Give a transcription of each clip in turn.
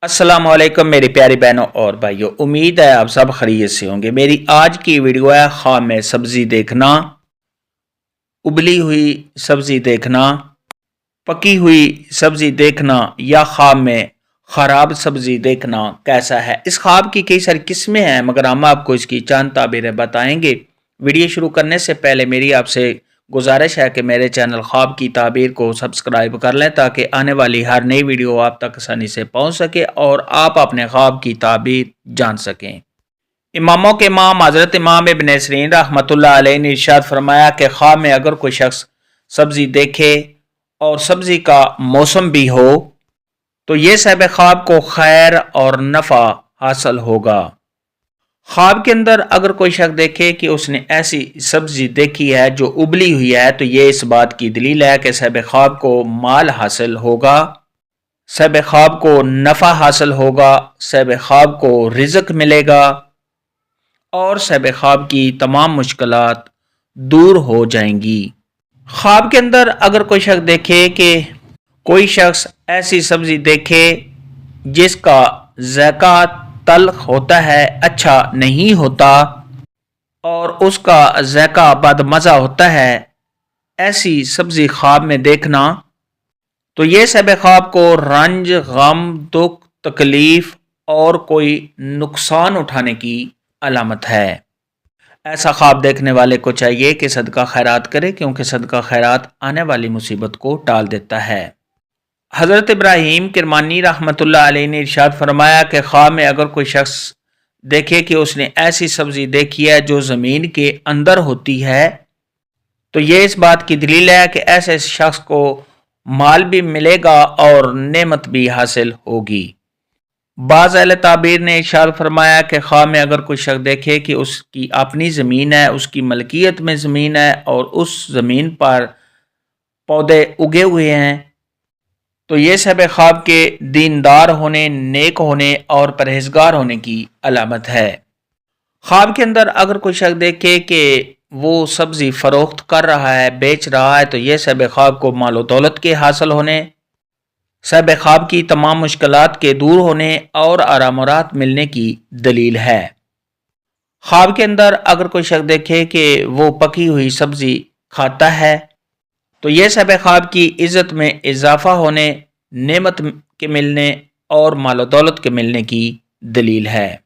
السلام علیکم میری پیاری بہنوں اور بھائیوں، امید ہے آپ سب خیریت سے ہوں گے۔ میری آج کی ویڈیو ہے خواب میں سبزی دیکھنا، ابلی ہوئی سبزی دیکھنا، پکی ہوئی سبزی دیکھنا یا خواب میں خراب سبزی دیکھنا کیسا ہے۔ اس خواب کی کئی ساری قسمیں ہیں مگر ہم آپ کو اس کی چند تعبیریں بتائیں گے۔ ویڈیو شروع کرنے سے پہلے میری آپ سے گزارش ہے کہ میرے چینل خواب کی تعبیر کو سبسکرائب کر لیں تاکہ آنے والی ہر نئی ویڈیو آپ تک آسانی سے پہنچ سکے اور آپ اپنے خواب کی تعبیر جان سکیں۔ اماموں کے امام حضرت امام ابن سیرین رحمۃ اللہ علیہ نے ارشاد فرمایا کہ خواب میں اگر کوئی شخص سبزی دیکھے اور سبزی کا موسم بھی ہو تو یہ صاحب خواب کو خیر اور نفع حاصل ہوگا۔ خواب کے اندر اگر کوئی شخص دیکھے کہ اس نے ایسی سبزی دیکھی ہے جو ابلی ہوئی ہے تو یہ اس بات کی دلیل ہے کہ صاحب خواب کو مال حاصل ہوگا، صاحب خواب کو نفع حاصل ہوگا، صاحب خواب کو رزق ملے گا اور صاحب خواب کی تمام مشکلات دور ہو جائیں گی۔ خواب کے اندر اگر کوئی شخص دیکھے کہ کوئی شخص ایسی سبزی دیکھے جس کا ذائقہ تلخ ہوتا ہے، اچھا نہیں ہوتا اور اس کا ذائقہ بد مزہ ہوتا ہے، ایسی سبزی خواب میں دیکھنا تو یہ صاحب خواب کو رنج، غم، دکھ، تکلیف اور کوئی نقصان اٹھانے کی علامت ہے۔ ایسا خواب دیکھنے والے کو چاہیے کہ صدقہ خیرات کرے کیونکہ صدقہ خیرات آنے والی مصیبت کو ٹال دیتا ہے۔ حضرت ابراہیم کرمانی رحمۃ اللہ علیہ نے ارشاد فرمایا کہ خواب میں اگر کوئی شخص دیکھے کہ اس نے ایسی سبزی دیکھی ہے جو زمین کے اندر ہوتی ہے تو یہ اس بات کی دلیل ہے کہ ایسے شخص کو مال بھی ملے گا اور نعمت بھی حاصل ہوگی۔ بعض اہل تعبیر نے ارشاد فرمایا کہ خواب میں اگر کوئی شخص دیکھے کہ اس کی اپنی زمین ہے، اس کی ملکیت میں زمین ہے اور اس زمین پر پودے اگے ہوئے ہیں تو یہ صاحب خواب کے دیندار ہونے، نیک ہونے اور پرہیزگار ہونے کی علامت ہے۔ خواب کے اندر اگر کوئی شخص دیکھے کہ وہ سبزی فروخت کر رہا ہے، بیچ رہا ہے تو یہ صاحب خواب کو مال و دولت کے حاصل ہونے، صاحب خواب کی تمام مشکلات کے دور ہونے اور آرام و راحت ملنے کی دلیل ہے۔ خواب کے اندر اگر کوئی شخص دیکھے کہ وہ پکی ہوئی سبزی کھاتا ہے تو یہ صاحب خواب کی عزت میں اضافہ ہونے، نعمت کے ملنے اور مال و دولت کے ملنے کی دلیل ہے۔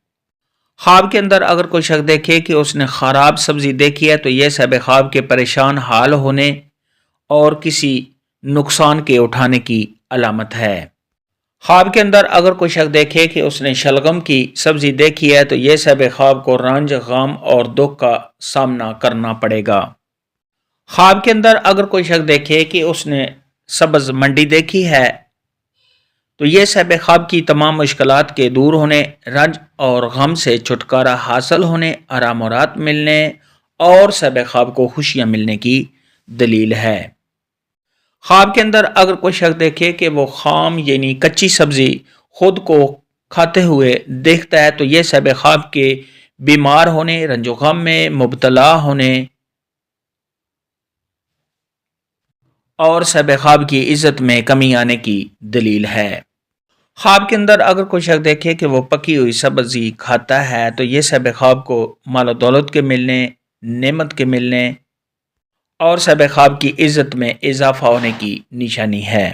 خواب کے اندر اگر کوئی شخص دیکھے کہ اس نے خراب سبزی دیکھی ہے تو یہ صاحب خواب کے پریشان حال ہونے اور کسی نقصان کے اٹھانے کی علامت ہے۔ خواب کے اندر اگر کوئی شخص دیکھے کہ اس نے شلغم کی سبزی دیکھی ہے تو یہ صاحب خواب کو رنج، غم اور دکھ کا سامنا کرنا پڑے گا۔ خواب کے اندر اگر کوئی شخص دیکھے کہ اس نے سبز منڈی دیکھی ہے تو یہ صاحب خواب کی تمام مشکلات کے دور ہونے، رنج اور غم سے چھٹکارا حاصل ہونے، آرام و راحت ملنے اور صاحب خواب کو خوشیاں ملنے کی دلیل ہے۔ خواب کے اندر اگر کوئی شخص دیکھے کہ وہ خام یعنی کچی سبزی خود کو کھاتے ہوئے دیکھتا ہے تو یہ صاحب خواب کے بیمار ہونے، رنج و غم میں مبتلا ہونے اور صاحب خواب کی عزت میں کمی آنے کی دلیل ہے۔ خواب کے اندر اگر کوئی شخص دیکھے کہ وہ پکی ہوئی سبزی کھاتا ہے تو یہ صاحب خواب کو مال و دولت کے ملنے، نعمت کے ملنے اور صاحب خواب کی عزت میں اضافہ ہونے کی نشانی ہے۔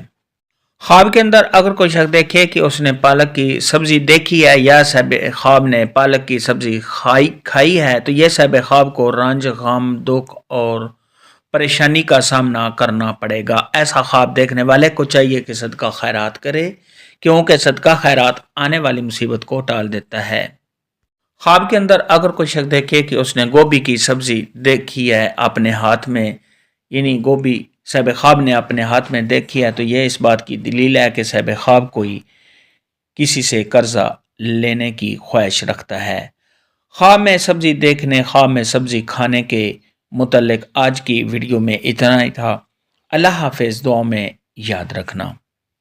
خواب کے اندر اگر کوئی شخص دیکھے کہ اس نے پالک کی سبزی دیکھی ہے یا صاحب خواب نے پالک کی سبزی کھائی ہے تو یہ صاحب خواب کو رنج، غم، دکھ اور پریشانی کا سامنا کرنا پڑے گا۔ ایسا خواب دیکھنے والے کو چاہیے کہ صدقہ خیرات کرے کیونکہ صدقہ خیرات آنے والی مصیبت کو ٹال دیتا ہے۔ خواب کے اندر اگر کوئی شخص دیکھے کہ اس نے گوبھی کی سبزی دیکھی ہے اپنے ہاتھ میں، یعنی گوبھی صاحب خواب نے اپنے ہاتھ میں دیکھی ہے تو یہ اس بات کی دلیل ہے کہ صاحب خواب کوئی کسی سے قرضہ لینے کی خواہش رکھتا ہے۔ خواب میں سبزی دیکھنے، خواب میں سبزی کھانے کے متعلق آج کی ویڈیو میں اتنا ہی تھا۔ اللہ حافظ، دعاؤں میں یاد رکھنا۔